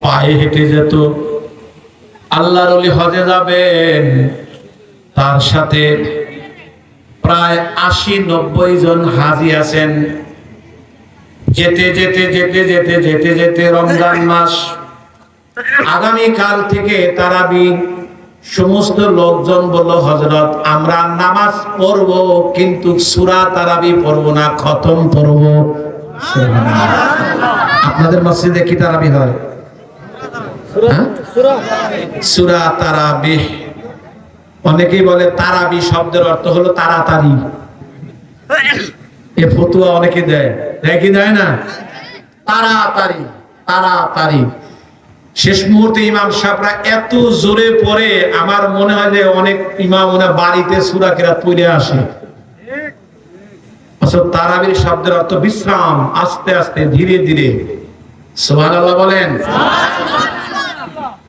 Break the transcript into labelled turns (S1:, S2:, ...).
S1: পায়ে হেঁটে যেত। আল্লাহর ওলি হজে যাবেন, তার সাথে প্রায় 80-90 জন হাজী আছেন। যেতে যেতে যেতে যেতে যেতে যেতে রমজান মাস, আগামীকাল থেকে তারাবি। সমস্ত লোকজন বলল, হযরত আমরা নামাজ পড়ব কিন্তু সূরা তারাবি পড়ব না, খতম পড়ব। আপনাদের মসজিদে কি তারাবি হয়? সূরা তারাবি। অনেকেই বলে তারাবি শব্দের অর্থ হলো তাড়াতাড়ি। এ ফতুয়া অনেকে দেয়, দেয় কি দেয় না? তাড়াতাড়ি তাড়াতাড়ি। শেষ মুহূর্তে ইমাম সাহেবরা এত জোরে পড়ে, আমার মনে হয় যে অনেক ইমাম ওনার বাড়িতে সূরা কেরাত পড়ে আসে। আসলে তারাবির শব্দের অর্থ বিশ্রাম, আস্তে আস্তে ধীরে ধীরে। সুবহানাল্লাহ বলেন।